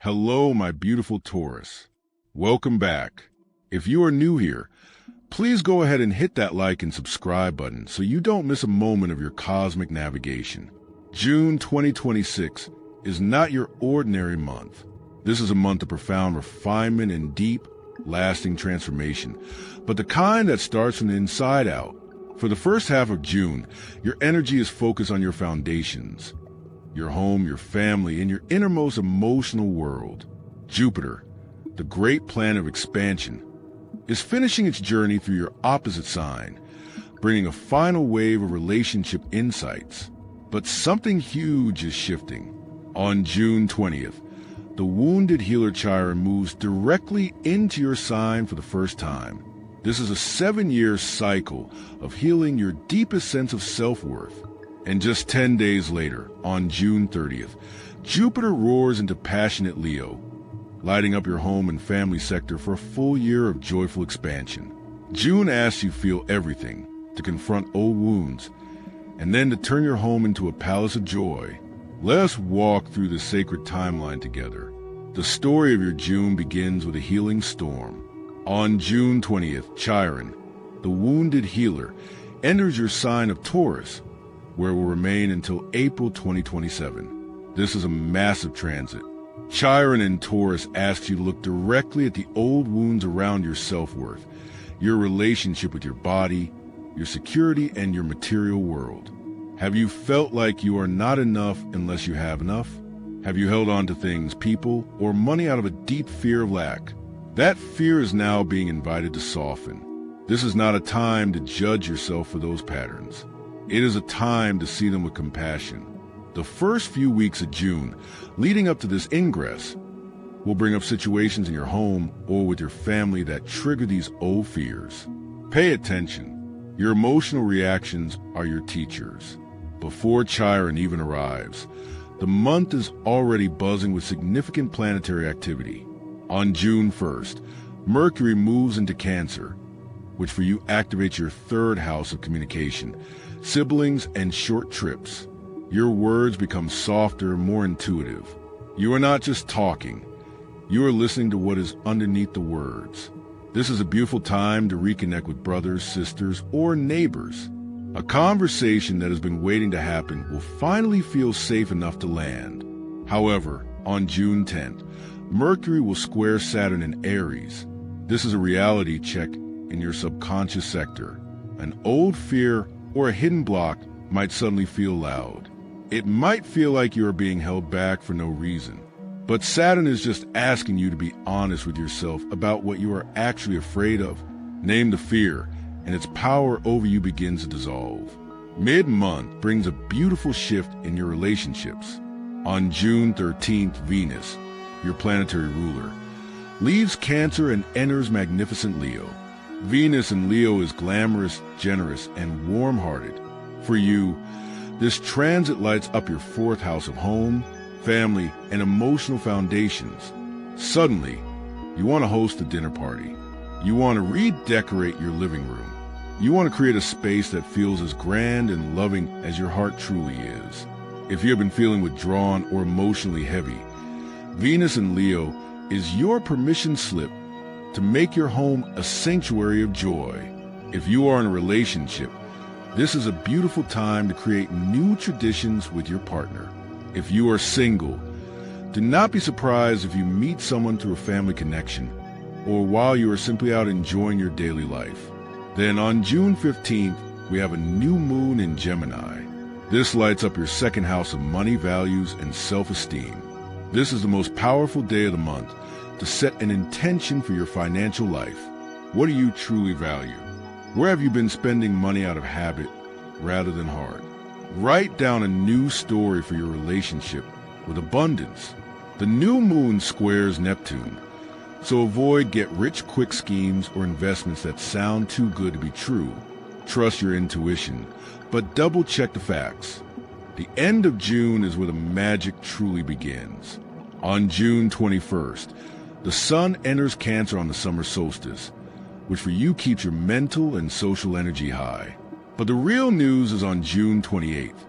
Hello, my beautiful Taurus. Welcome back. If you are new here, please go ahead and hit that like and subscribe button so you don't miss a moment of your cosmic navigation. June 2026 is not your ordinary month. This is a month of profound refinement and deep, lasting transformation, but the kind that starts from the inside out. For the first half of June, your energy is focused on your foundations, your home, your family, and your innermost emotional world. Jupiter, the great planet of expansion, is finishing its journey through your opposite sign, bringing a final wave of relationship insights. But something huge is shifting. On June 20th, the wounded healer Chiron moves directly into your sign for the first time. This is a 7-year cycle of healing your deepest sense of self-worth. And just 10 days later, on June 30th, Jupiter roars into passionate Leo, lighting up your home and family sector for a full year of joyful expansion. June asks you feel everything, to confront old wounds, and then to turn your home into a palace of joy. Let us walk through the sacred timeline together. The story of your June begins with a healing storm. On June 20th, Chiron, the wounded healer, enters your sign of Taurus, where it will remain until April 2027. This is a massive transit. Chiron in Taurus asks you to look directly at the old wounds around your self-worth, your relationship with your body, your security, and your material world. Have you felt like you are not enough unless you have enough? Have you held on to things, people, or money out of a deep fear of lack? That fear is now being invited to soften. This is not a time to judge yourself for those patterns. It is a time to see them with compassion. The first few weeks of June, leading up to this ingress, will bring up situations in your home or with your family that trigger these old fears. Pay attention. Your emotional reactions are your teachers. Before Chiron even arrives, the month is already buzzing with significant planetary activity. On June 1st, Mercury moves into Cancer, which for you activates your third house of communication, siblings, and short trips. Your words become softer, more intuitive. You are not just talking. You are listening to what is underneath the words. This is a beautiful time to reconnect with brothers, sisters, or neighbors. A conversation that has been waiting to happen will finally feel safe enough to land. However, on June 10th, Mercury will square Saturn in Aries. This is a reality check in your subconscious sector. An old fear or a hidden block might suddenly feel loud. It might feel like you are being held back for no reason. But Saturn is just asking you to be honest with yourself about what you are actually afraid of. Name the fear, and its power over you begins to dissolve. Mid-month brings a beautiful shift in your relationships. On June 13th, Venus, your planetary ruler, leaves Cancer and enters magnificent Leo. Venus in Leo is glamorous, generous, and warm-hearted. For you, this transit lights up your fourth house of home, family, and emotional foundations. Suddenly, you want to host a dinner party. You want to redecorate your living room. You want to create a space that feels as grand and loving as your heart truly is. If you have been feeling withdrawn or emotionally heavy, Venus in Leo is your permission slip to make your home a sanctuary of joy. If you are in a relationship, this is a beautiful time to create new traditions with your partner. If you are single, do not be surprised if you meet someone through a family connection or while you are simply out enjoying your daily life. Then on June 15th, we have a new moon in Gemini. This lights up your second house of money, values, and self-esteem. This is the most powerful day of the month to set an intention for your financial life. What do you truly value? Where have you been spending money out of habit rather than heart? Write down a new story for your relationship with abundance. The new moon squares Neptune, so avoid get-rich-quick schemes or investments that sound too good to be true. Trust your intuition, but double-check the facts. The end of June is where the magic truly begins. On June 21st, the sun enters Cancer on the summer solstice, which for you keeps your mental and social energy high. But the real news is on June 28th,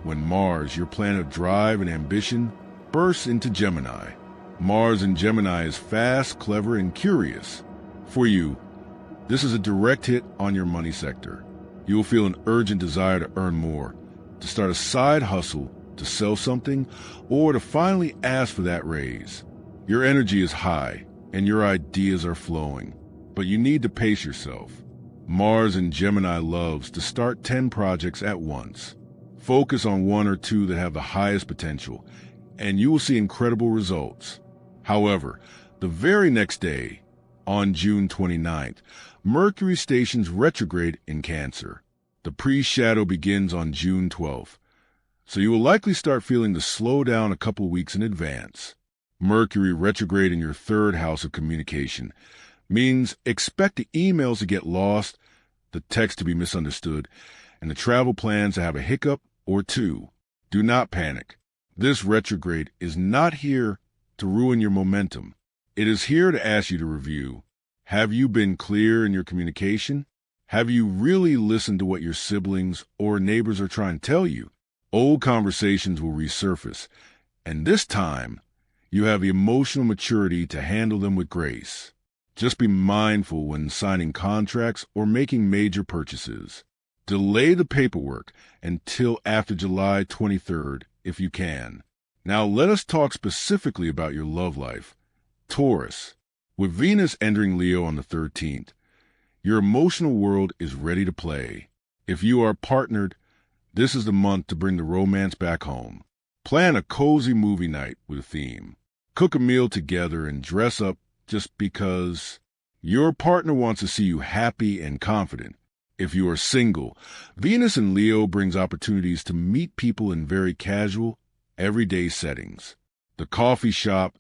when Mars, your planet of drive and ambition, bursts into Gemini. Mars in Gemini is fast, clever, and curious. For you, this is a direct hit on your money sector. You will feel an urgent desire to earn more, to start a side hustle, to sell something, or to finally ask for that raise. Your energy is high, and your ideas are flowing, but you need to pace yourself. Mars in Gemini loves to start 10 projects at once. Focus on one or two that have the highest potential, and you will see incredible results. However, the very next day, on June 29th, Mercury stations retrograde in Cancer. The pre-shadow begins on June 12th, so you will likely start feeling the slowdown a couple weeks in advance. Mercury retrograde in your third house of communication means expect the emails to get lost, the text to be misunderstood, and the travel plans to have a hiccup or two. Do not panic. This retrograde is not here to ruin your momentum. It is here to ask you to review. Have you been clear in your communication? Have you really listened to what your siblings or neighbors are trying to tell you? Old conversations will resurface, and this time, you have the emotional maturity to handle them with grace. Just be mindful when signing contracts or making major purchases. Delay the paperwork until after July 23rd if you can. Now let us talk specifically about your love life. Taurus, with Venus entering Leo on the 13th, your emotional world is ready to play. If you are partnered, this is the month to bring the romance back home. Plan a cozy movie night with a theme. Cook a meal together and dress up just because. Your partner wants to see you happy and confident. If you are single, Venus in Leo brings opportunities to meet people in very casual, everyday settings. The coffee shop,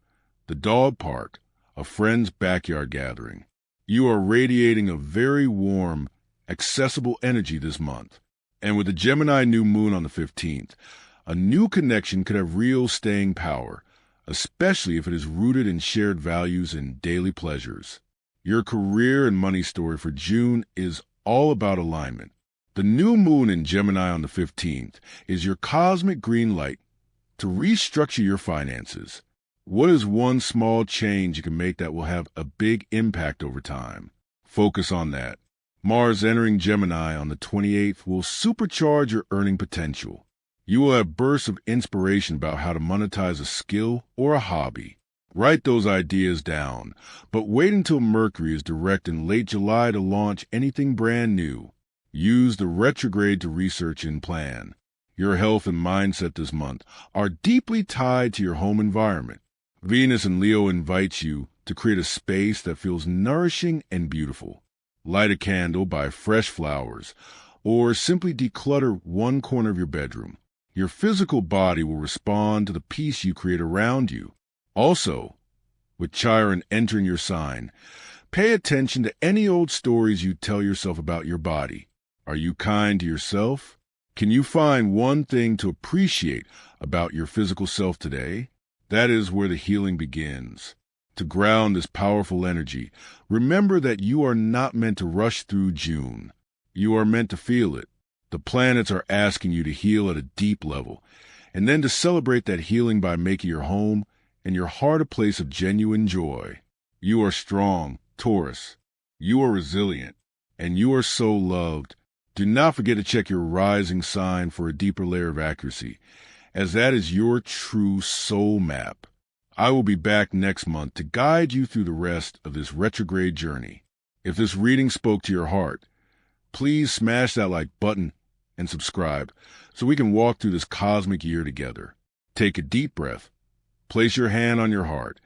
the dog park, a friend's backyard gathering. You are radiating a very warm, accessible energy this month. And with the Gemini new moon on the 15th, a new connection could have real staying power, especially if it is rooted in shared values and daily pleasures. Your career and money story for June is all about alignment. The new moon in Gemini on the 15th is your cosmic green light to restructure your finances. What is one small change you can make that will have a big impact over time? Focus on that. Mars entering Gemini on the 28th will supercharge your earning potential. You will have bursts of inspiration about how to monetize a skill or a hobby. Write those ideas down, but wait until Mercury is direct in late July to launch anything brand new. Use the retrograde to research and plan. Your health and mindset this month are deeply tied to your home environment. Venus in Leo invites you to create a space that feels nourishing and beautiful. Light a candle, buy fresh flowers, or simply declutter one corner of your bedroom. Your physical body will respond to the peace you create around you. Also, with Chiron entering your sign, pay attention to any old stories you tell yourself about your body. Are you kind to yourself? Can you find one thing to appreciate about your physical self today? That is where the healing begins. To ground this powerful energy, remember that you are not meant to rush through June. You are meant to feel it. The planets are asking you to heal at a deep level, and then to celebrate that healing by making your home and your heart a place of genuine joy. You are strong, Taurus. You are resilient, and you are so loved. Do not forget to check your rising sign for a deeper layer of accuracy, as that is your true soul map. I will be back next month to guide you through the rest of this retrograde journey. If this reading spoke to your heart, please smash that like button and subscribe so we can walk through this cosmic year together. Take a deep breath, place your hand on your heart,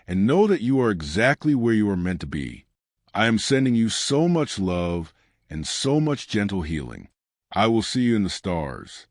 and know that you are exactly where you are meant to be. I am sending you so much love and so much gentle healing. I will see you in the stars.